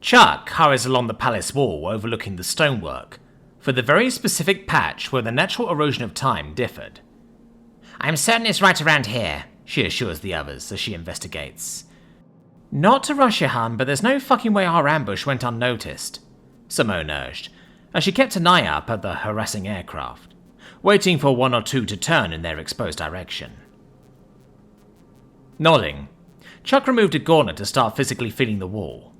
Chuck hurries along the palace wall overlooking the stonework, for the very specific patch where the natural erosion of time differed. "I'm certain it's right around here," she assures the others as she investigates. "Not to rush you, hun, but there's no fucking way our ambush went unnoticed," Simone urged, as she kept an eye up at the harassing aircraft, waiting for one or two to turn in their exposed direction. Nodding, Chuck removed a gauntlet to start physically feeling the wall.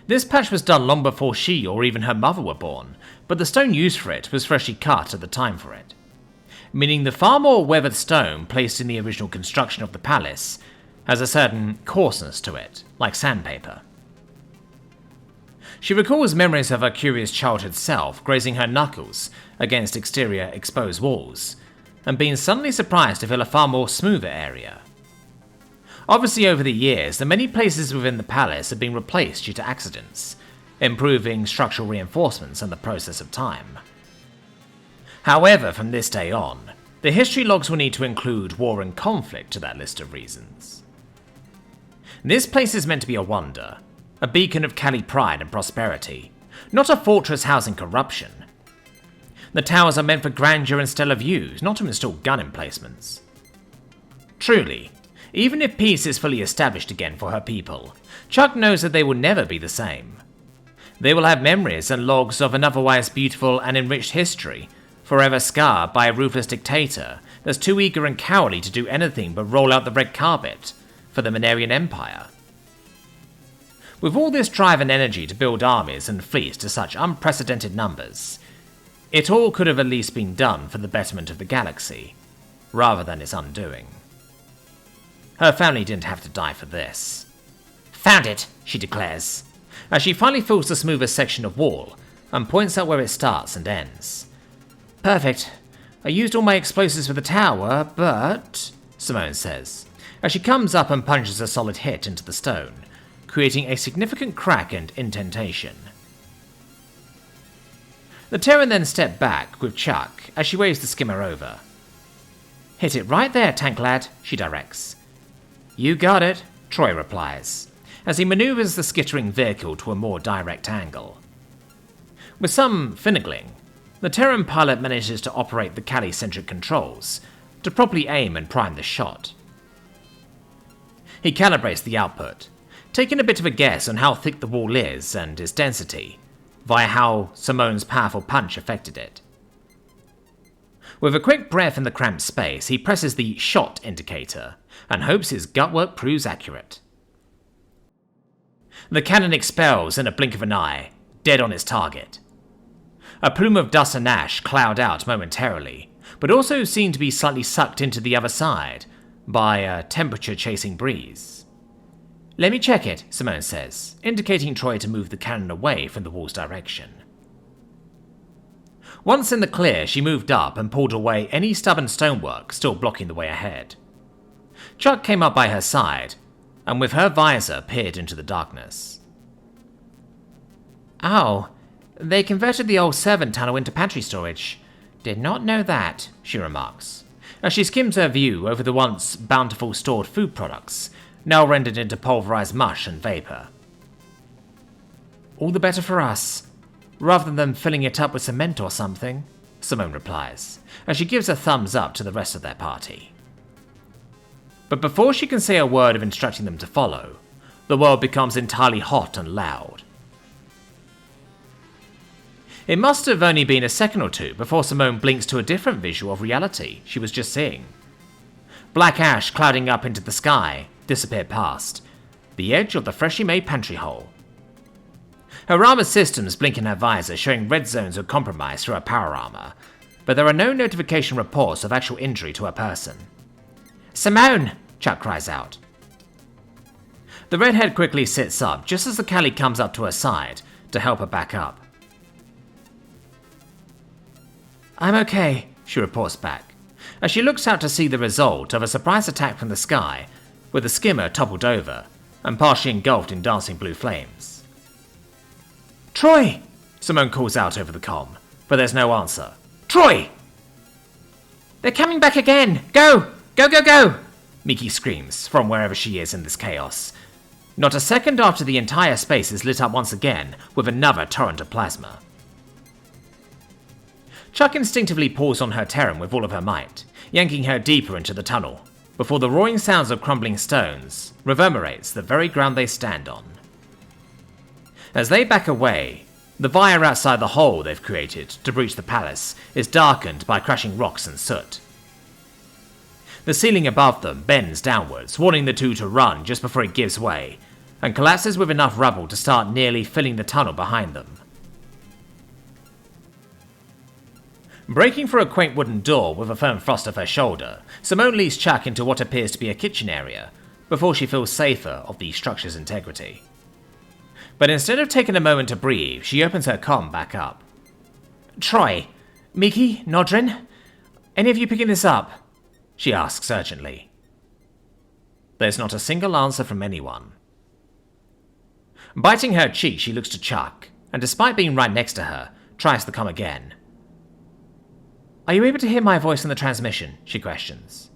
This patch was done long before she or even her mother were born, but the stone used for it was freshly cut at the time for it, meaning the far more weathered stone placed in the original construction of the palace has a certain coarseness to it, like sandpaper. She recalls memories of her curious childhood self grazing her knuckles against exterior exposed walls, and being suddenly surprised to feel a far more smoother area. Obviously, over the years, the many places within the palace have been replaced due to accidents, improving structural reinforcements in the process of time. However, from this day on, the history logs will need to include war and conflict to that list of reasons. This place is meant to be a wonder, a beacon of Cali pride and prosperity, not a fortress housing corruption. The towers are meant for grandeur and stellar views, not to install gun emplacements. Truly, even if peace is fully established again for her people, Chuck knows that they will never be the same. They will have memories and logs of an otherwise beautiful and enriched history, forever scarred by a ruthless dictator that's too eager and cowardly to do anything but roll out the red carpet for the Manarian Empire. With all this drive and energy to build armies and fleets to such unprecedented numbers, it all could have at least been done for the betterment of the galaxy, rather than its undoing. Her family didn't have to die for this. "Found it," she declares, as she finally fills the smoothest section of wall and points out where it starts and ends. "Perfect. I used all my explosives for the tower, but," Simone says, as she comes up and punches a solid hit into the stone, creating a significant crack and indentation. The Terran then stepped back with Chuck as she waves the skimmer over. "Hit it right there, tank lad," she directs. "You got it," Troy replies, as he maneuvers the skittering vehicle to a more direct angle. With some finagling, the Terran pilot manages to operate the Cali-centric controls to properly aim and prime the shot. He calibrates the output, taking a bit of a guess on how thick the wall is and its density, via how Simone's powerful punch affected it. With a quick breath in the cramped space, he presses the shot indicator and hopes his gut work proves accurate. The cannon expels in a blink of an eye, dead on its target. A plume of dust and ash cloud out momentarily, but also seem to be slightly sucked into the other side by a temperature-chasing breeze. "Let me check it," Simone says, indicating Troy to move the cannon away from the wall's direction. Once in the clear, she moved up and pulled away any stubborn stonework still blocking the way ahead. Chuck came up by her side, and with her visor peered into the darkness. "Oh, they converted the old servant tunnel into pantry storage. Did not know that," she remarks, as she skims her view over the once bountiful stored food products, now rendered into pulverized mush and vapor. "All the better for us, rather than filling it up with cement or something," Simone replies, as she gives a thumbs up to the rest of their party. But before she can say a word of instructing them to follow, the world becomes entirely hot and loud. It must have only been a second or two before Simone blinks to a different visual of reality she was just seeing. Black ash clouding up into the sky disappeared past the edge of the freshly made pantry hole. Her armor systems blink in her visor, showing red zones of compromise through her power armor, but there are no notification reports of actual injury to her person. "Simone!" Chuck cries out. The redhead quickly sits up just as the Cali comes up to her side to help her back up. "I'm okay," she reports back, as she looks out to see the result of a surprise attack from the sky, with the skimmer toppled over and partially engulfed in dancing blue flames. "Troy!" Simone calls out over the comm, but there's no answer. "Troy!" "They're coming back again! Go! Go, go, go!" Miki screams from wherever she is in this chaos, Not a second after, the entire space is lit up once again with another torrent of plasma. Chuck instinctively pulls on her Terran with all of her might, yanking her deeper into the tunnel, before the roaring sounds of crumbling stones reverberates the very ground they stand on. As they back away, the via outside the hole they've created to breach the palace is darkened by crashing rocks and soot. The ceiling above them bends downwards, warning the two to run just before it gives way, and collapses with enough rubble to start nearly filling the tunnel behind them. Breaking through a quaint wooden door with a firm thrust of her shoulder, Simone leads Chuck into what appears to be a kitchen area, before she feels safer of the structure's integrity. But instead of taking a moment to breathe, she opens her comm back up. "Troy, Miki, Nodrin, any of you picking this up?" she asks urgently. There's not a single answer from anyone. Biting her cheek, she looks to Chuck, and despite being right next to her, tries the comm again. "Are you able to hear my voice in the transmission?" she questions.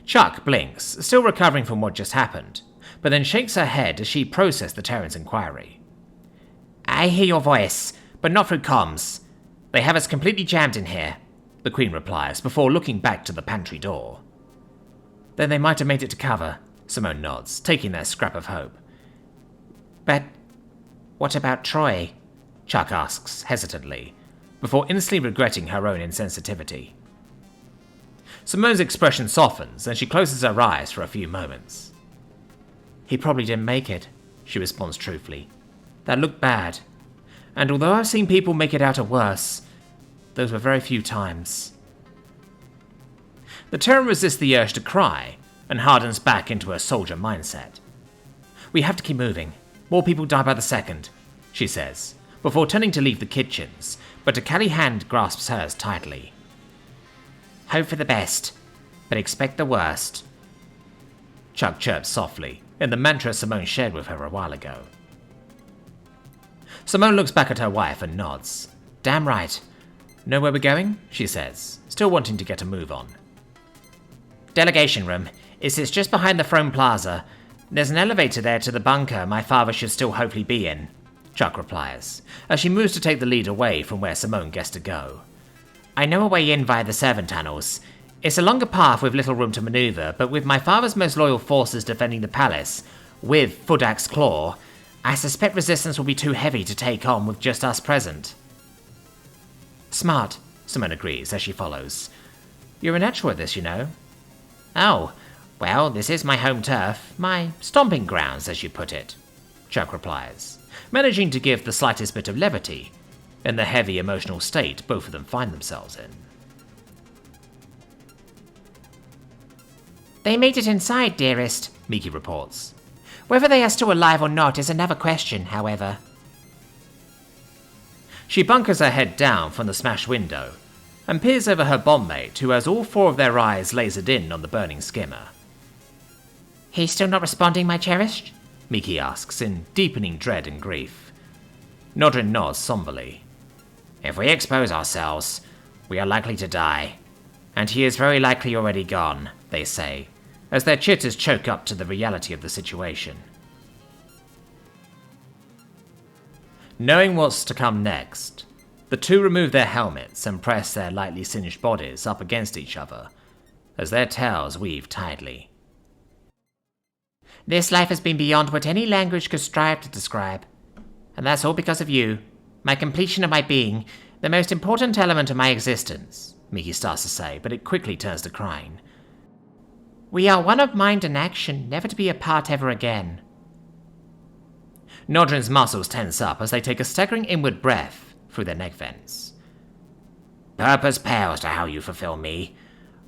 Chuck blinks, still recovering from what just happened, but then shakes her head as she processes the Terran's inquiry. "I hear your voice, but not through comms. They have us completely jammed in here," the Queen replies, before looking back to the pantry door. "Then they might have made it to cover," Simone nods, taking their scrap of hope. "But what about Troy?" Chuck asks hesitantly, before instantly regretting her own insensitivity. Simone's expression softens, and she closes her eyes for a few moments. "He probably didn't make it," she responds truthfully. "That looked bad. And although I've seen people make it out of worse, those were very few times." The Terran resists the urge to cry, and hardens back into her soldier mindset. "We have to keep moving. More people die by the second," she says, before turning to leave the kitchens, but a Callie hand grasps hers tightly. "Hope for the best, but expect the worst," Chuck chirps softly, in the mantra Simone shared with her a while ago. Simone looks back at her wife and nods. "Damn right. Know where we're going?" she says, still wanting to get a move on. "Delegation room. It sits just behind the Throne Plaza. There's an elevator there to the bunker my father should still hopefully be in," Chuck replies, as she moves to take the lead away from where Simone gets to go. "I know a way in via the servant tunnels. It's a longer path with little room to maneuver, but with my father's most loyal forces defending the palace, with Fudak's Claw, I suspect resistance will be too heavy to take on with just us present." "Smart," Simone agrees as she follows. "You're a natural at this, you know." "Oh, well, this is my home turf, my stomping grounds, as you put it," Chuck replies, managing to give the slightest bit of levity in the heavy emotional state both of them find themselves in. "They made it inside, dearest," Miki reports. "Whether they are still alive or not is another question, however." She bunkers her head down from the smashed window and peers over her bondmate, who has all four of their eyes lasered in on the burning skimmer. "He's still not responding, my cherished?" Miki asks in deepening dread and grief. Nodrin nods somberly. "If we expose ourselves, we are likely to die. And he is very likely already gone," they say, as their chitters choke up to the reality of the situation. Knowing what's to come next, the two remove their helmets and press their lightly singed bodies up against each other, as their tails weave tightly. "This life has been beyond what any language could strive to describe. And that's all because of you, my completion of my being, the most important element of my existence," Miki starts to say, but it quickly turns to crying. "We are one of mind and action, never to be apart ever again." Nodrin's muscles tense up as they take a staggering inward breath through their neck vents. "Purpose pales to how you fulfill me.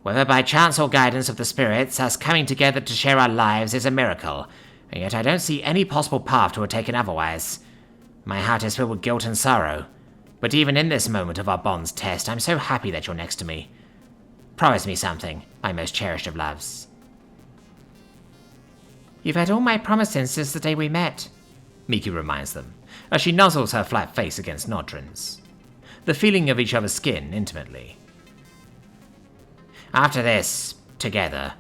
Whether by chance or guidance of the spirits, us coming together to share our lives is a miracle, and yet I don't see any possible path to have taken otherwise. My heart is filled with guilt and sorrow, but even in this moment of our bond's test, I'm so happy that you're next to me. Promise me something, my most cherished of loves." "You've had all my promises since the day we met," Miki reminds them, as she nuzzles her flat face against Nodrin's, the feeling of each other's skin intimately. "After this, together,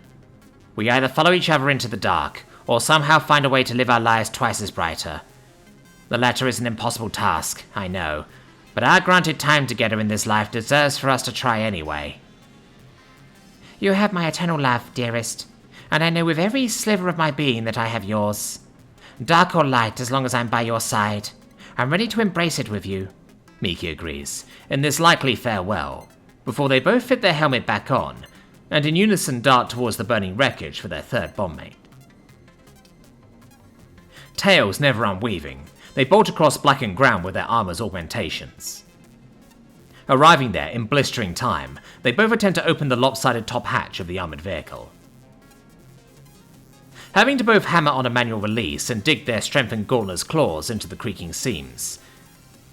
we either follow each other into the dark, or somehow find a way to live our lives twice as brighter. The latter is an impossible task, I know, but our granted time together in this life deserves for us to try anyway. You have my eternal love, dearest, and I know with every sliver of my being that I have yours. Dark or light, as long as I'm by your side. I'm ready to embrace it with you, Miki agrees, in this likely farewell, before they both fit their helmet back on, and in unison dart towards the burning wreckage for their third bombmate. Tails never unweaving, they bolt across blackened ground with their armor's augmentations. Arriving there in blistering time, they both attempt to open the lopsided top hatch of the armored vehicle. Having to both hammer on a manual release and dig their strengthened gauntlet's claws into the creaking seams,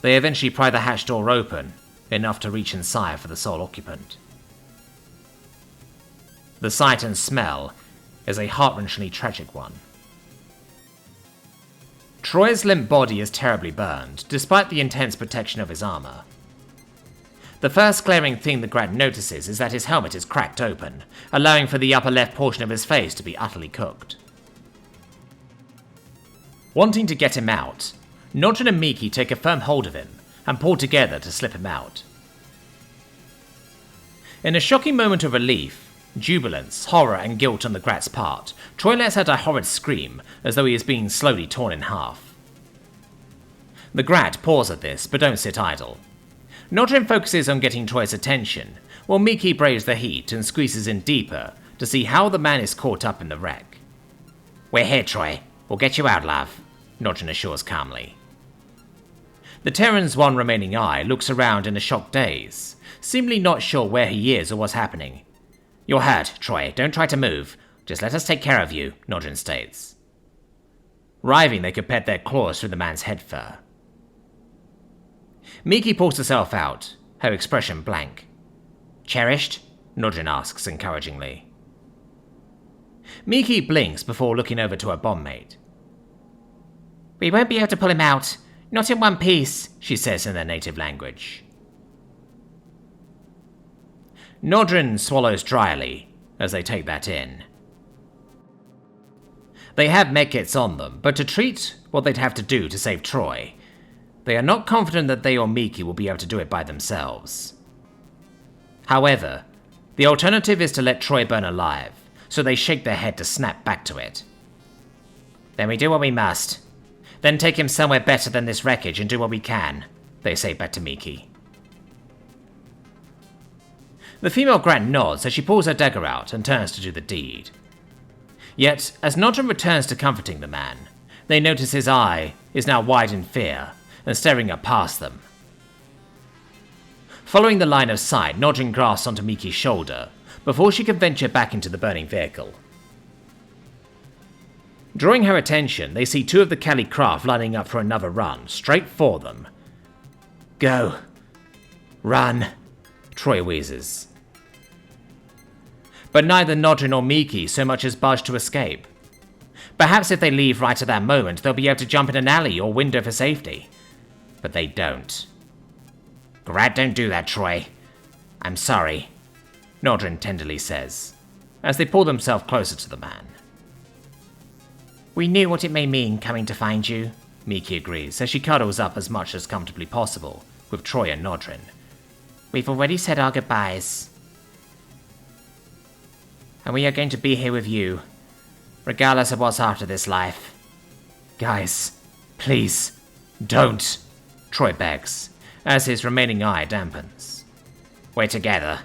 they eventually pry the hatch door open, enough to reach inside for the sole occupant. The sight and smell is a heart-wrenchingly tragic one. Troy's limp body is terribly burned, despite the intense protection of his armor. The first glaring thing the Grad notices is that his helmet is cracked open, allowing for the upper left portion of his face to be utterly cooked. Wanting to get him out, Nodrin and Miki take a firm hold of him and pull together to slip him out. In a shocking moment of relief, jubilance, horror and guilt on the Grat's part, Troy lets out a horrid scream as though he is being slowly torn in half. The Grat pause at this, but don't sit idle. Nodrin focuses on getting Troy's attention, while Miki braves the heat and squeezes in deeper to see how the man is caught up in the wreck. "We're here, Troy. We'll get you out, love," Nodrin assures calmly. The Terran's one remaining eye looks around in a shocked daze, seemingly not sure where he is or what's happening. "You're hurt, Troy. Don't try to move. Just let us take care of you," Nodrin states. Writhing, they could pet their claws through the man's head fur. Miki pulls herself out, her expression blank. "Cherished?" Nodrin asks encouragingly. Miki blinks before looking over to her bombmate. "We won't be able to pull him out. Not in one piece," she says in their native language. Nodrin swallows dryly as they take that in. They have medkits on them, but to treat what they'd have to do to save Troy, they are not confident that they or Miki will be able to do it by themselves. However, the alternative is to let Troy burn alive, so they shake their head to snap back to it. "Then we do what we must. Then take him somewhere better than this wreckage and do what we can," they say back to Miki. The female Grat nods as she pulls her dagger out and turns to do the deed. Yet, as Nodrin returns to comforting the man, they notice his eye is now wide in fear and staring up past them. Following the line of sight, Nodrin grasps onto Miki's shoulder before she can venture back into the burning vehicle. Drawing her attention, they see two of the Kali craft lining up for another run, straight for them. "Go. Run," Troy wheezes. But neither Nodrin nor Miki so much as budge to escape. Perhaps if they leave right at that moment, they'll be able to jump in an alley or window for safety. But they don't. "Grat, don't do that, Troy. I'm sorry," Nodrin tenderly says, as they pull themselves closer to the man. "We knew what it may mean coming to find you," Miki agrees as she cuddles up as much as comfortably possible with Troy and Nodrin. "We've already said our goodbyes. And we are going to be here with you, regardless of what's after this life." "Guys, please, don't," Troy begs, as his remaining eye dampens. "We're together.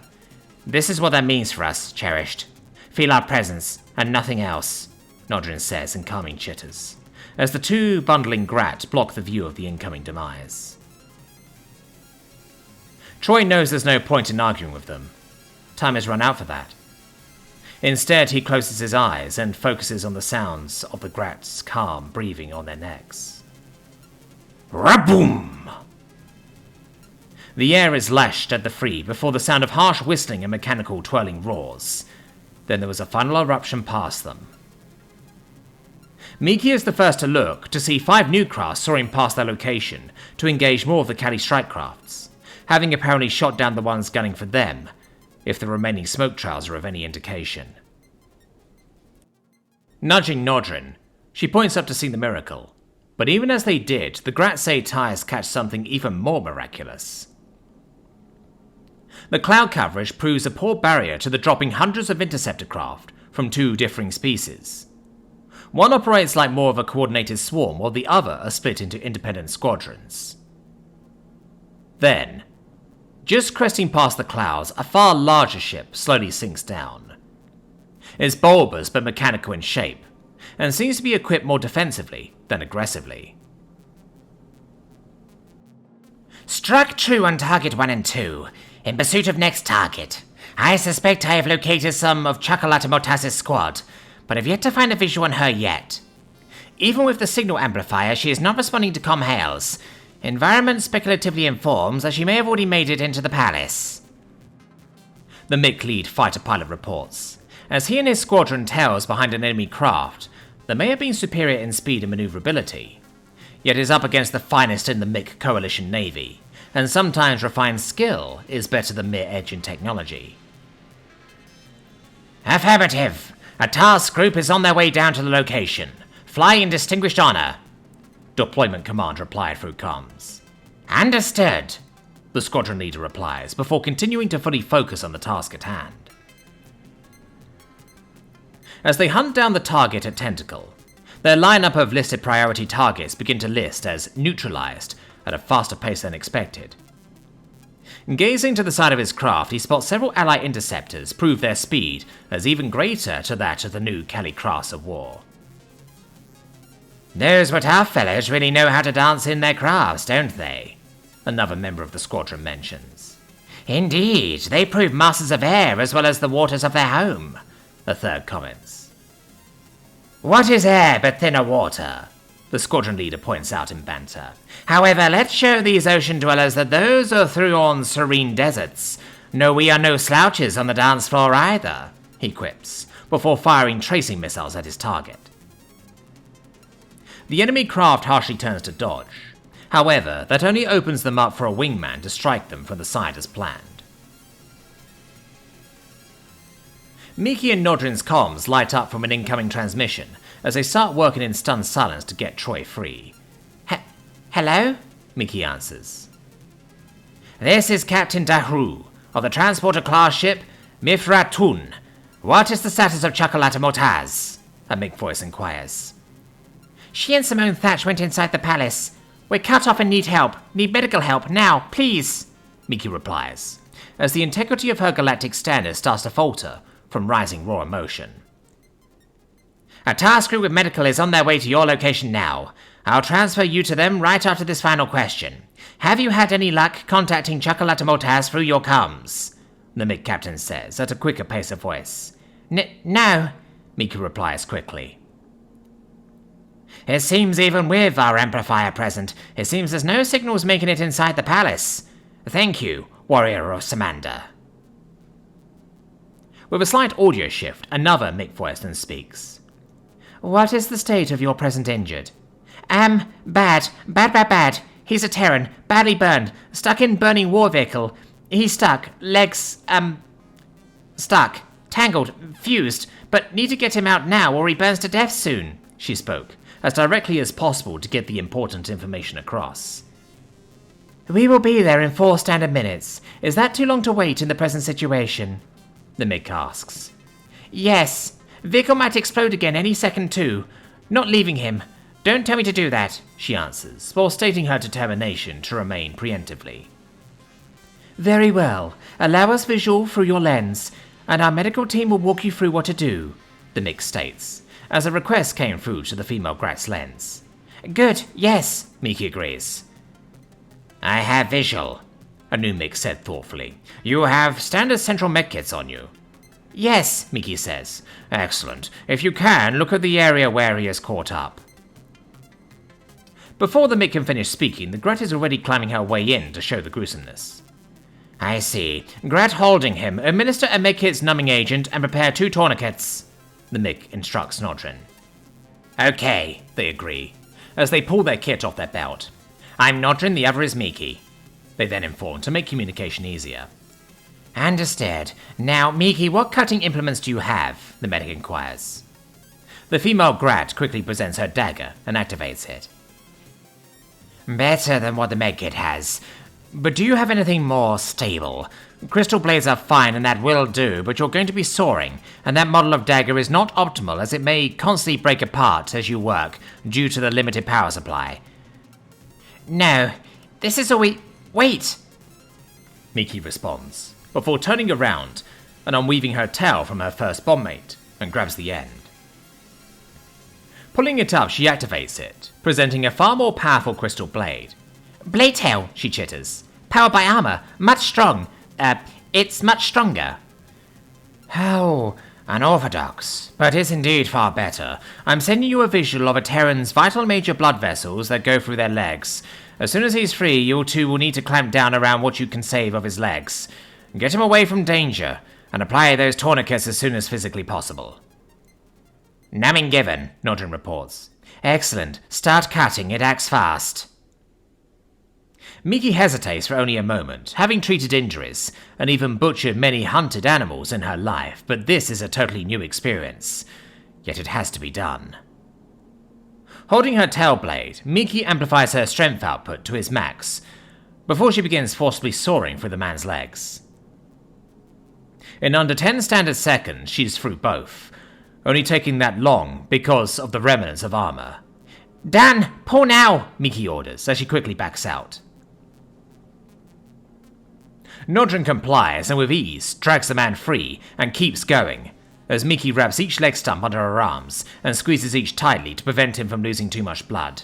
This is what that means for us, cherished. Feel our presence, and nothing else," Nodrin says in calming chitters, as the two bundling Grat block the view of the incoming demise. Troy knows there's no point in arguing with them. Time has run out for that. Instead, he closes his eyes and focuses on the sounds of the Grats' calm breathing on their necks. Raboom! The air is lashed at the free before the sound of harsh whistling and mechanical twirling roars. Then there was a final eruption past them. Miki is the first to look to see 5 new crafts soaring past their location to engage more of the Kali strike crafts, having apparently shot down the ones gunning for them, if the remaining smoke trails are of any indication. Nudging Nodrin, she points up to see the miracle. But even as they did, the Gratzay tires catch something even more miraculous. The cloud coverage proves a poor barrier to the dropping hundreds of interceptor craft from two differing species. One operates like more of a coordinated swarm, while the other are split into independent squadrons. Then, just cresting past the clouds, a far larger ship slowly sinks down. It's bulbous but mechanical in shape, and seems to be equipped more defensively than aggressively. Struck true on target 1 and 2, in pursuit of next target. I suspect I have located some of Chocolate Motaz's squad, but have yet to find a visual on her yet. Even with the signal amplifier, she is not responding to comm hails. Environment speculatively informs that she may have already made it into the palace. The MiC lead fighter pilot reports. As he and his squadron tails behind an enemy craft that may have been superior in speed and maneuverability, yet is up against the finest in the MiC coalition navy, and sometimes refined skill is better than mere edge in technology. Affirmative. A task group is on their way down to the location. Fly in distinguished honor. Deployment command replied through comms. Understood, the squadron leader replies, before continuing to fully focus on the task at hand. As they hunt down the target at Tentacle, their lineup of listed priority targets begin to list as neutralized at a faster pace than expected. Gazing to the side of his craft, he spots several Allied interceptors prove their speed as even greater to that of the new Cali class of war. Those what our fellows really know how to dance in their crafts, don't they? Another member of the squadron mentions. Indeed, they prove masters of air as well as the waters of their home, a third comments. What is air but thinner water? The squadron leader points out in banter. However, let's show these ocean dwellers that those are through on serene deserts. No, we are no slouches on the dance floor either, he quips, before firing tracing missiles at his target. The enemy craft harshly turns to dodge. However, that only opens them up for a wingman to strike them from the side as planned. Miki and Nodrin's comms light up from an incoming transmission as they start working in stunned silence to get Troy free. Hello? Miki answers. This is Captain Dahru of the transporter-class ship Mifratun. What is the status of Chocolate Motaz? A MiG voice inquires. She and Simone Thatch went inside the palace. We're cut off and need help. Need medical help, now, please, Miki replies, as the integrity of her galactic standard starts to falter from rising raw emotion. A task group with medical is on their way to your location now. I'll transfer you to them right after this final question. Have you had any luck contacting Chocolate Motaz through your comms? The MiG captain says at a quicker pace of voice. No, Miki replies quickly. It seems even with our amplifier present, it seems there's no signals making it inside the palace. Thank you, warrior of Samanda. With a slight audio shift, another MiG voice then speaks. What is the state of your present injured? Bad. He's a Terran, badly burned, stuck in burning war vehicle. He's stuck, legs, stuck, tangled, fused, but need to get him out now or he burns to death soon, she spoke, as directly as possible to get the important information across. We will be there in 4 standard minutes. Is that too long to wait in the present situation? The MiG asks. Yes. Vehicle might explode again any second too. Not leaving him. Don't tell me to do that, she answers, while stating her determination to remain preemptively. Very well. Allow us visual through your lens, and our medical team will walk you through what to do, the MiG states, as a request came through to the female Grat's lens. Good, yes, Miki agrees. I have visual, a new MiG said thoughtfully. You have standard central medkits on you. Yes, Miki says. Excellent. If you can, look at the area where he is caught up. Before the MiG can finish speaking, the Grat is already climbing her way in to show the gruesomeness. I see. Grat holding him. Administer a medkit's numbing agent and prepare 2 tourniquets. The MiG instructs Nodrin. Okay, they agree, as they pull their kit off their belt. I'm Nodrin, the other is Miki, they then inform to make communication easier. Understood. Now, Miki, what cutting implements do you have? The medic inquires. The female Grat quickly presents her dagger and activates it. Better than what the medkit has. But do you have anything more stable? Crystal blades are fine and that will do, but you're going to be soaring, and that model of dagger is not optimal as it may constantly break apart as you work due to the limited power supply. No, this is all we... Wait! Miki responds, before turning around and unweaving her tail from her first bombmate and grabs the end. Pulling it up, she activates it, presenting a far more powerful crystal blade. Blade tail, she chitters. Powered by armor, it's much stronger. How unorthodox, but is indeed far better. I'm sending you a visual of a Terran's vital major blood vessels that go through their legs. As soon as he's free, you two will need to clamp down around what you can save of his legs. Get him away from danger, and apply those tourniquets as soon as physically possible. Numbing given, Nodrin reports. Excellent. Start cutting, it acts fast. Miki hesitates for only a moment, having treated injuries, and even butchered many hunted animals in her life, but this is a totally new experience. Yet it has to be done. Holding her tail blade, Miki amplifies her strength output to its max, before she begins forcibly soaring through the man's legs. In under 10 standard seconds, she's through both, only taking that long because of the remnants of armor. Dan, pull now, Miki orders as she quickly backs out. Nodrin complies and with ease drags the man free and keeps going, as Miki wraps each leg stump under her arms and squeezes each tightly to prevent him from losing too much blood.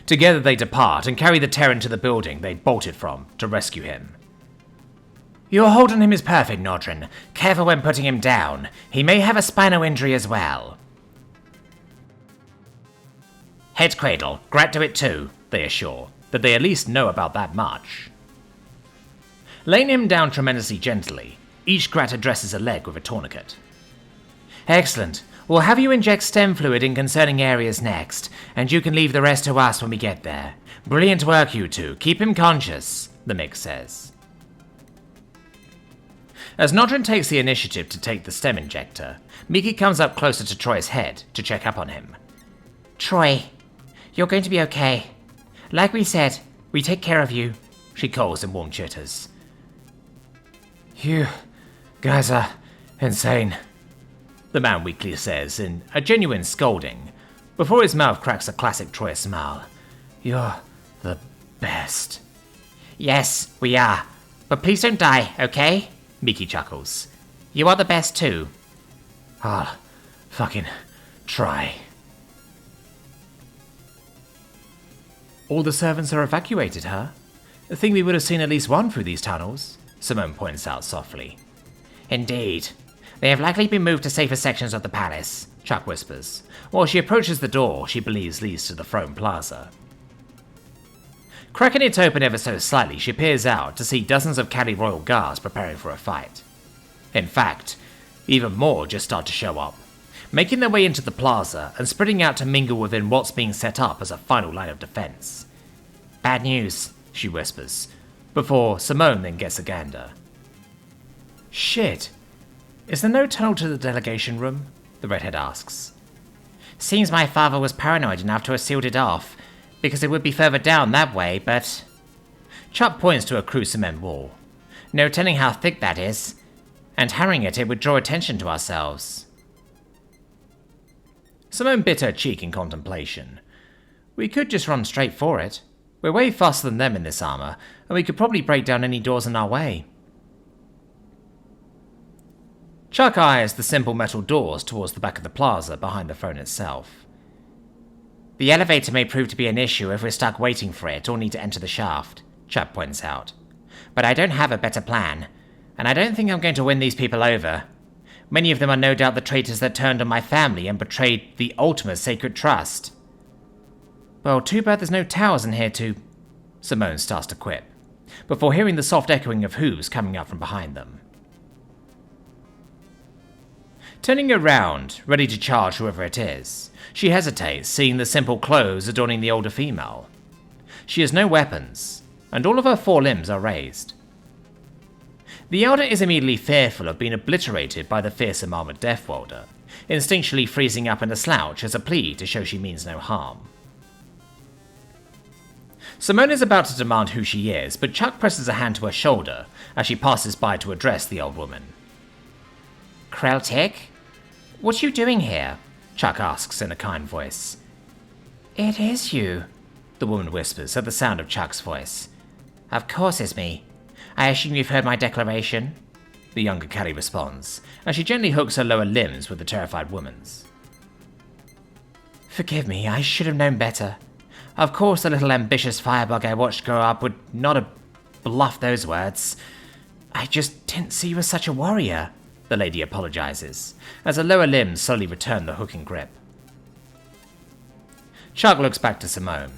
Together they depart and carry the Terran to the building they bolted from to rescue him. Your hold on him is perfect, Nodrin. Careful when putting him down. He may have a spinal injury as well. Head cradle, Grat do it too, they assure, that they at least know about that much. Laying him down tremendously gently, each Grat addresses a leg with a tourniquet. Excellent. We'll have you inject stem fluid in concerning areas next, and you can leave the rest to us when we get there. Brilliant work, you two. Keep him conscious, the mix says. As Nodrin takes the initiative to take the stem injector, Miki comes up closer to Troy's head to check up on him. Troy, you're going to be okay. Like we said, we take care of you, she calls in warm chitters. You guys are insane, the man weakly says in a genuine scolding, before his mouth cracks a classic Troy smile. You're the best. Yes, we are. But please don't die, okay? Miki chuckles. You are the best too. I'll fucking try. All the servants are evacuated, huh? I think we would have seen at least one through these tunnels, Simone points out softly. Indeed. They have likely been moved to safer sections of the palace, Chuck whispers, while she approaches the door she believes leads to the throne plaza. Cracking it open ever so slightly, she peers out to see dozens of Cali royal guards preparing for a fight. In fact, even more just start to show up, making their way into the plaza and spreading out to mingle within what's being set up as a final line of defense. Bad news, she whispers, before Simone then gets a gander. Shit. Is there no tunnel to the delegation room? The redhead asks. Seems my father was paranoid enough to have sealed it off, because it would be further down that way, but... Chuck points to a cruciment wall. No telling how thick that is, and hammering at it would draw attention to ourselves. Simone bit her cheek in contemplation. We could just run straight for it. We're way faster than them in this armor, and we could probably break down any doors in our way. Chuck eyes the simple metal doors towards the back of the plaza behind the throne itself. The elevator may prove to be an issue if we're stuck waiting for it or need to enter the shaft, Chuck points out. But I don't have a better plan, and I don't think I'm going to win these people over. Many of them are no doubt the traitors that turned on my family and betrayed the ultimate sacred trust. Well, too bad there's no towers in here to... Simone starts to quip, before hearing the soft echoing of hooves coming up from behind them. Turning around, ready to charge whoever it is, she hesitates, seeing the simple clothes adorning the older female. She has no weapons, and all of her 4 limbs are raised. The elder is immediately fearful of being obliterated by the fearsome armored Deathworlder, instinctually freezing up in a slouch as a plea to show she means no harm. Simone is about to demand who she is, but Chuck presses a hand to her shoulder as she passes by to address the old woman. Kreltik? What are you doing here? Chuck asks in a kind voice. It is you, the woman whispers at the sound of Chuck's voice. Of course it's me. I assume you've heard my declaration? The younger Kelly responds, as she gently hooks her lower limbs with the terrified woman's. Forgive me, I should have known better. Of course the little ambitious firebug I watched grow up would not have bluffed those words. I just didn't see you as such a warrior, the lady apologizes, as her lower limbs slowly return the hooking grip. Chuck looks back to Simone.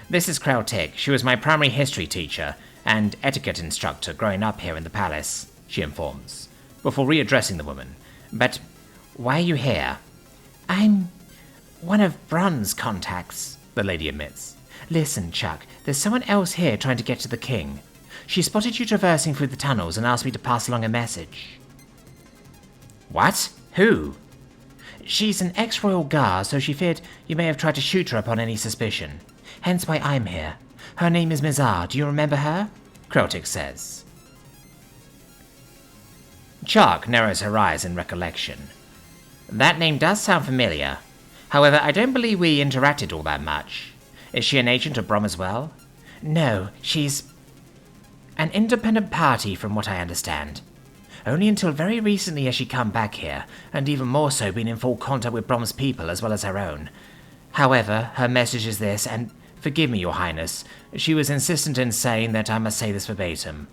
This is Kreltik. She was my primary history teacher and etiquette instructor growing up here in the palace, she informs, before readdressing the woman. But why are you here? I'm one of Brun's contacts, the lady admits. Listen, Chuck, there's someone else here trying to get to the king. She spotted you traversing through the tunnels and asked me to pass along a message. What? Who? She's an ex-royal guard, so she feared you may have tried to shoot her upon any suspicion. Hence why I'm here. Her name is Mizar. Do you remember her? Kreltik says. Chuck narrows her eyes in recollection. That name does sound familiar. However, I don't believe we interacted all that much. Is she an agent of Brom as well? No, she's an independent party from what I understand. Only until very recently has she come back here, and even more so been in full contact with Brom's people as well as her own. However, her message is this, and forgive me, Your Highness, she was insistent in saying that I must say this verbatim.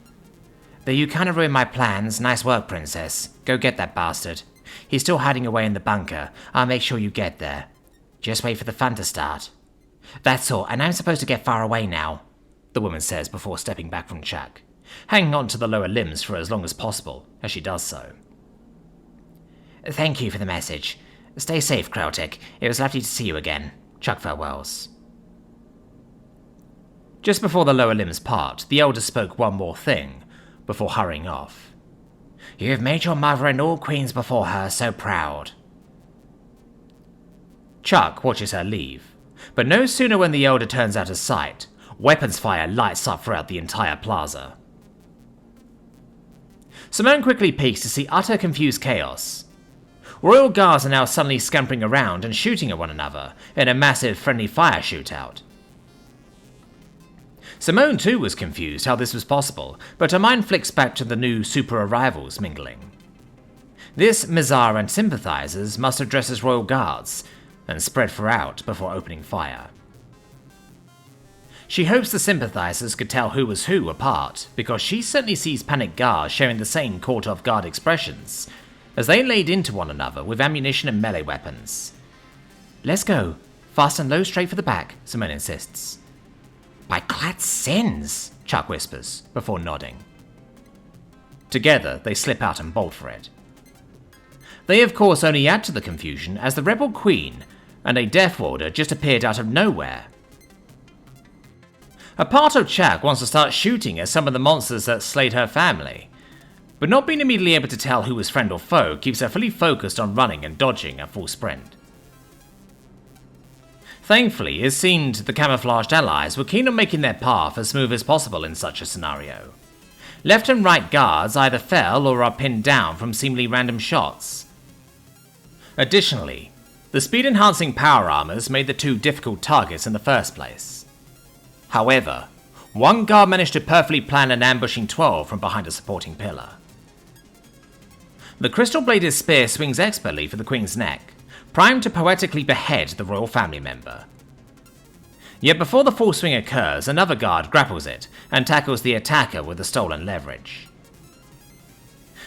Though you kind of ruined my plans, nice work, Princess. Go get that bastard. He's still hiding away in the bunker. I'll make sure you get there. Just wait for the fun to start. That's all, and I'm supposed to get far away now, the woman says before stepping back from Chuck, hanging on to the lower limbs for as long as possible as she does so. Thank you for the message. Stay safe, Kreltik. It was lovely to see you again. Chuck farewells. Just before the lower limbs part, the elder spoke one more thing before hurrying off. You have made your mother and all queens before her so proud. Chuck watches her leave, but no sooner when the elder turns out of sight, weapons fire lights up throughout the entire plaza. Simone quickly peeks to see utter confused chaos. Royal guards are now suddenly scampering around and shooting at one another in a massive friendly fire shootout. Simone too was confused how this was possible, but her mind flicks back to the new super arrivals mingling. This Mizar and sympathizers must have dressed as royal guards and spread throughout before opening fire. She hopes the sympathizers could tell who was who apart, because she certainly sees panicked guards sharing the same caught-off-guard expressions as they laid into one another with ammunition and melee weapons. Let's go. Fast and low straight for the back, Simone insists. By Clat's sins, Chuck whispers, before nodding. Together, they slip out and bolt for it. They of course only add to the confusion as the rebel queen and a Deathworlder just appeared out of nowhere. A part of Chuck wants to start shooting at some of the monsters that slayed her family, but not being immediately able to tell who was friend or foe keeps her fully focused on running and dodging at full sprint. Thankfully, it seemed the camouflaged allies were keen on making their path as smooth as possible in such a scenario. Left and right guards either fell or are pinned down from seemingly random shots. Additionally, the speed-enhancing power armors made the two difficult targets in the first place. However, one guard managed to perfectly plan an ambushing 12 from behind a supporting pillar. The crystal-bladed spear swings expertly for the queen's neck, primed to poetically behead the royal family member. Yet before the full swing occurs, another guard grapples it and tackles the attacker with the stolen leverage.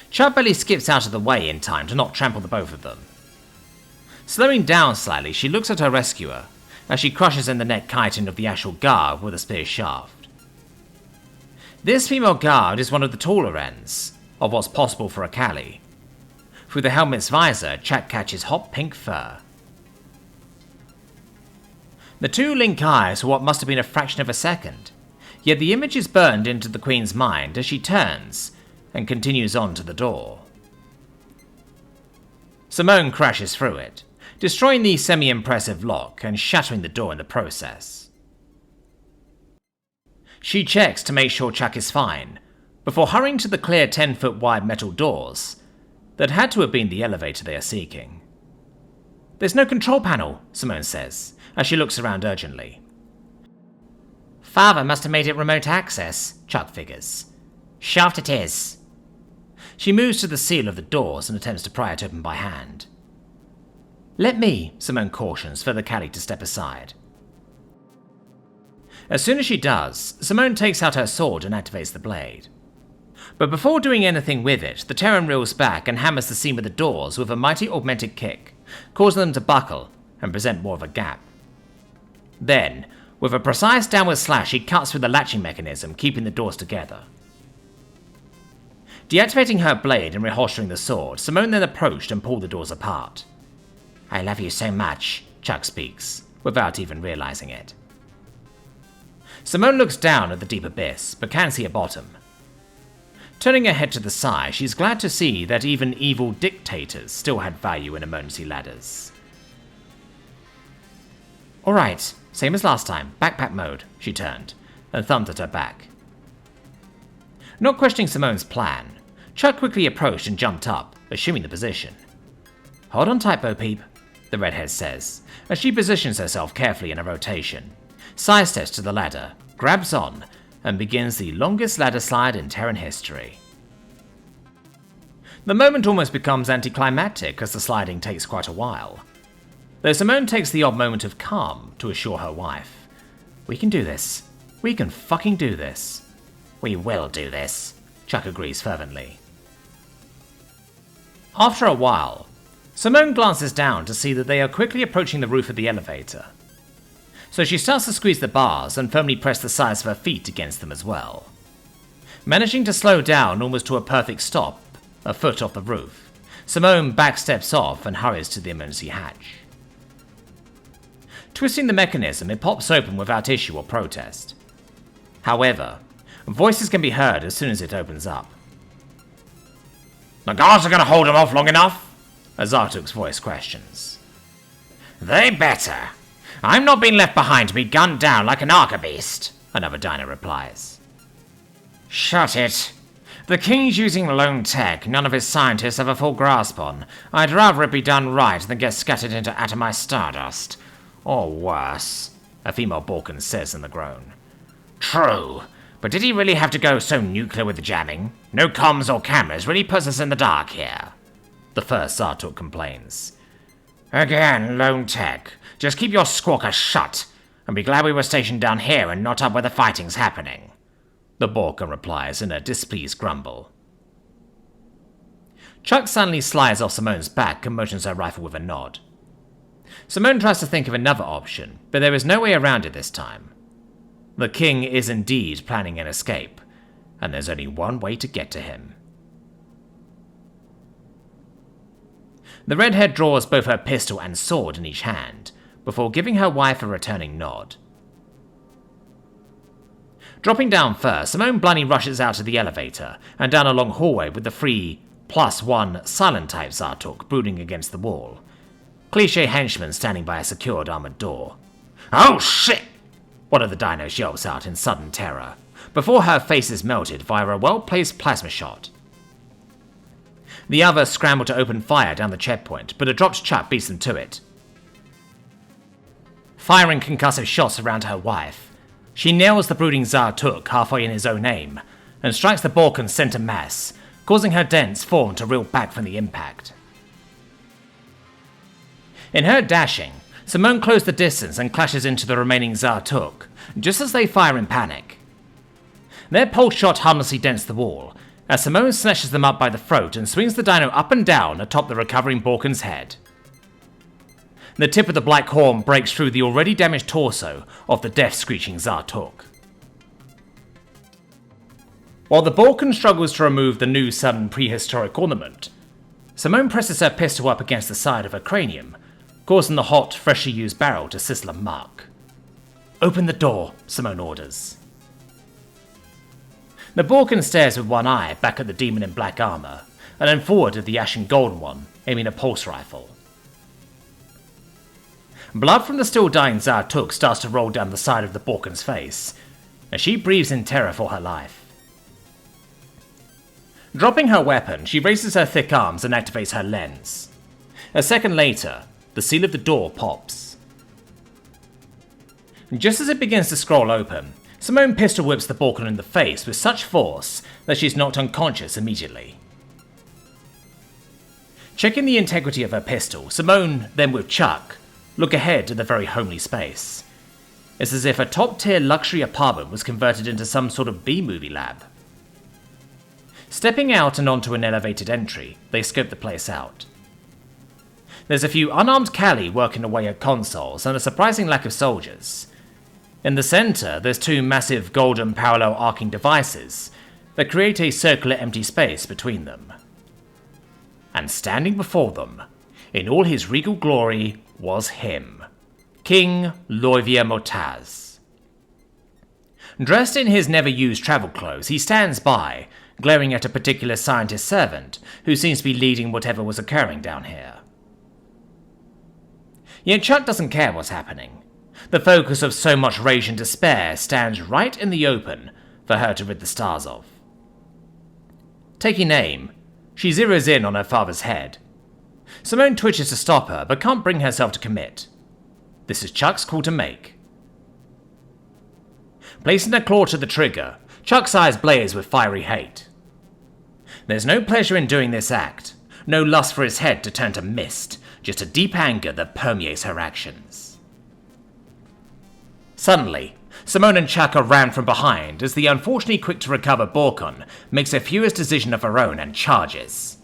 Chuck barely skips out of the way in time to not trample the both of them. Slowing down slightly, she looks at her rescuer as she crushes in the neck chitin of the actual guard with a spear shaft. This female guard is one of the taller ends of what's possible for a Callie. Through the helmet's visor, Chuck catches hot pink fur. The two link eyes for what must have been a fraction of a second, yet the image is burned into the queen's mind as she turns and continues on to the door. Simone crashes through it, destroying the semi-impressive lock and shattering the door in the process. She checks to make sure Chuck is fine, before hurrying to the clear 10-foot wide metal doors that had to have been the elevator they are seeking. "There's no control panel," Simone says, as she looks around urgently. "Father must have made it remote access," Chuck figures. "Shaft it is." She moves to the seal of the doors and attempts to pry it open by hand. "Let me," Simone cautions for the caddy to step aside. As soon as she does, Simone takes out her sword and activates the blade. But before doing anything with it, the Terran reels back and hammers the seam of the doors with a mighty augmented kick, causing them to buckle and present more of a gap. Then, with a precise downward slash, he cuts through the latching mechanism, keeping the doors together. Deactivating her blade and reholstering the sword, Simone then approached and pulled the doors apart. "I love you so much," Chuck speaks, without even realizing it. Simone looks down at the deep abyss, but can't see a bottom. Turning her head to the side, she's glad to see that even evil dictators still had value in emergency ladders. "Alright, same as last time, backpack mode," she turned, and thumbed at her back. Not questioning Simone's plan, Chuck quickly approached and jumped up, assuming the position. "Hold on tight, Bo Peep," the redhead says, as she positions herself carefully in a rotation, sidesteps to the ladder, grabs on, and begins the longest ladder slide in Terran history. The moment almost becomes anticlimactic as the sliding takes quite a while, though Simone takes the odd moment of calm to assure her wife. "We can do this. We can fucking do this." "We will do this," Chuck agrees fervently. After a while, Simone glances down to see that they are quickly approaching the roof of the elevator. So she starts to squeeze the bars and firmly press the sides of her feet against them as well. Managing to slow down almost to a perfect stop, a foot off the roof, Simone backsteps off and hurries to the emergency hatch. Twisting the mechanism, it pops open without issue or protest. However, voices can be heard as soon as it opens up. "The guards are going to hold him off long enough?" a Zartuk's voice questions. "They better. I'm not being left behind to be gunned down like an arquebust," another diner replies. "Shut it. The King's using lone tech none of his scientists have a full grasp on. I'd rather it be done right than get scattered into atomized stardust. Or worse," a female Balkan says in the groan. "True. But did he really have to go so nuclear with the jamming? No comms or cameras really puts us in the dark here," the first Zartuk complains. "Again, lone tech. Just keep your squawker shut, and be glad we were stationed down here and not up where the fighting's happening," the Balkan replies in a displeased grumble. Chuck suddenly slides off Simone's back and motions her rifle with a nod. Simone tries to think of another option, but there is no way around it this time. The King is indeed planning an escape, and there's only one way to get to him. The redhead draws both her pistol and sword in each hand, before giving her wife a returning nod. Dropping down first, Simone blindly rushes out of the elevator and down a long hallway with the 3+1 silent-type Zartuk brooding against the wall. Cliché henchmen standing by a secured armored door. "Oh shit!" one of the dinos yelps out in sudden terror, before her face is melted via a well-placed plasma shot. The others scramble to open fire down the checkpoint, but a dropped Chuck beats them to it. Firing concussive shots around her wife, she nails the brooding Zartuk halfway in his own aim, and strikes the Balkan's center mass, causing her dense form to reel back from the impact. In her dashing, Simone closed the distance and clashes into the remaining Zartuk, just as they fire in panic. Their pulse shot harmlessly dents the wall, as Simone snatches them up by the throat and swings the dino up and down atop the recovering Balkan's head. The tip of the black horn breaks through the already damaged torso of the death-screeching Zartuk. While the Balkan struggles to remove the new sudden prehistoric ornament, Simone presses her pistol up against the side of her cranium, causing the hot, freshly used barrel to sizzle and muck. "Open the door," Simone orders. The Balkan stares with one eye back at the demon in black armor, and then forward at the ashen golden one, aiming a pulse rifle. Blood from the still dying Zartuk starts to roll down the side of the Borkan's face, and she breathes in terror for her life. Dropping her weapon, she raises her thick arms and activates her lens. A second later, the seal of the door pops. Just as it begins to scroll open, Simone pistol whips the Borkan in the face with such force that she's knocked unconscious immediately. Checking the integrity of her pistol, Simone, then with Chuck, look ahead to the very homely space. It's as if a top-tier luxury apartment was converted into some sort of B-movie lab. Stepping out and onto an elevated entry, they scope the place out. There's a few unarmed Cali working away at consoles and a surprising lack of soldiers. In the center, there's two massive golden parallel arcing devices that create a circular empty space between them. And standing before them, in all his regal glory, was him, King Loivia Motaz. Dressed in his never-used travel clothes, he stands by, glaring at a particular scientist servant who seems to be leading whatever was occurring down here. Yet Chuck doesn't care what's happening. The focus of so much rage and despair stands right in the open for her to rid the stars of. Taking aim, she zeroes in on her father's head. Simone twitches to stop her, but can't bring herself to commit. This is Chuck's call to make. Placing her claw to the trigger, Chuck's eyes blaze with fiery hate. There's no pleasure in doing this act, no lust for his head to turn to mist, just a deep anger that permeates her actions. Suddenly, Simone and Chuck are rammed from behind as the unfortunately quick-to-recover Borkan makes a furious decision of her own and charges.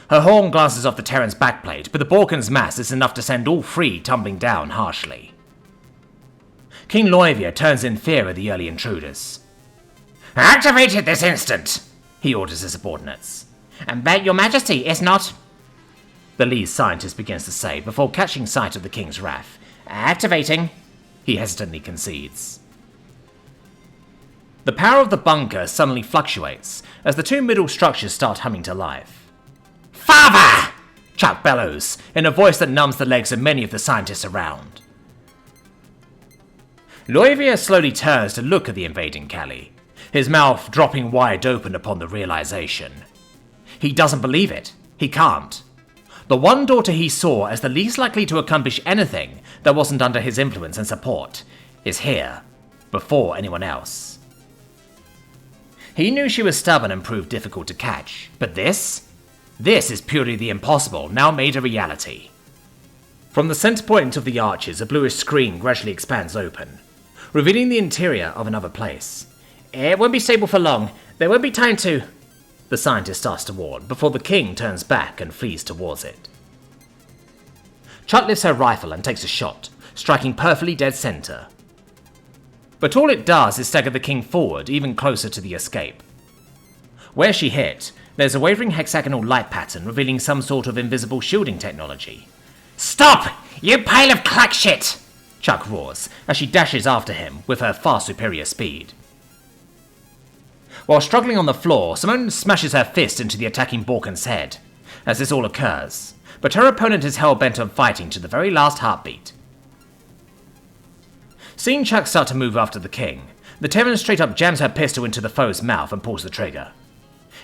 Her horn glances off the Terran's backplate, but the Borkan's mass is enough to send all three tumbling down harshly. King Loivia turns in fear of the early intruders. Activate it this instant, he orders his subordinates. But your majesty is not... the lead scientist begins to say before catching sight of the king's wrath. Activating, he hesitantly concedes. The power of the bunker suddenly fluctuates as the two middle structures start humming to life. Father! Chuck bellows, in a voice that numbs the legs of many of the scientists around. Loivia slowly turns to look at the invading Cali, his mouth dropping wide open upon the realization. He doesn't believe it. He can't. The one daughter he saw as the least likely to accomplish anything that wasn't under his influence and support is here, before anyone else. He knew she was stubborn and proved difficult to catch, but this is purely the impossible, now made a reality. From the center point of the arches, a bluish screen gradually expands open, revealing the interior of another place. It won't be stable for long. There won't be time to... the scientist starts to warn, before the king turns back and flees towards it. Chuck lifts her rifle and takes a shot, striking perfectly dead center. But all it does is stagger the king forward even closer to the escape. Where she hit, there's a wavering hexagonal light pattern revealing some sort of invisible shielding technology. Stop! You pile of clack shit! Chuck roars as she dashes after him with her far superior speed. While struggling on the floor, Simone smashes her fist into the attacking Borkan's head as this all occurs, but her opponent is hell-bent on fighting to the very last heartbeat. Seeing Chuck start to move after the king, the Terran straight up jams her pistol into the foe's mouth and pulls the trigger.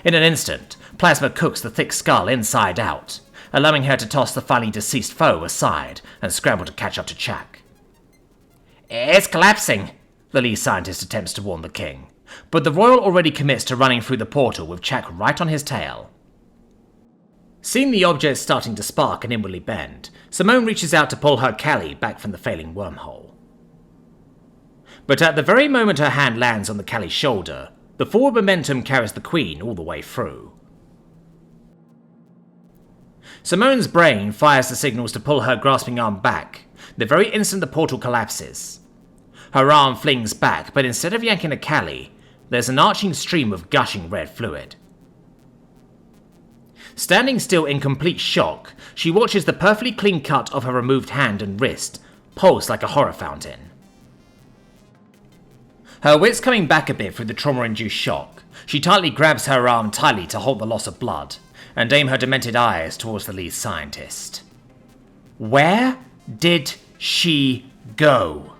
In an instant, plasma cooks the thick skull inside out, allowing her to toss the finally deceased foe aside and scramble to catch up to Chuck. It's collapsing, the lead scientist attempts to warn the king, but the royal already commits to running through the portal with Chuck right on his tail. Seeing the object starting to spark and inwardly bend, Simone reaches out to pull her Cali back from the failing wormhole. But at the very moment her hand lands on the Cali's shoulder, the forward momentum carries the queen all the way through. Simone's brain fires the signals to pull her grasping arm back, the very instant the portal collapses. Her arm flings back, but instead of yanking a Cali, there's an arching stream of gushing red fluid. Standing still in complete shock, she watches the perfectly clean cut of her removed hand and wrist pulse like a horror fountain. Her wits coming back a bit through the trauma-induced shock, she tightly grabs her arm tightly to halt the loss of blood, and aim her demented eyes towards the lead scientist. Where did she go?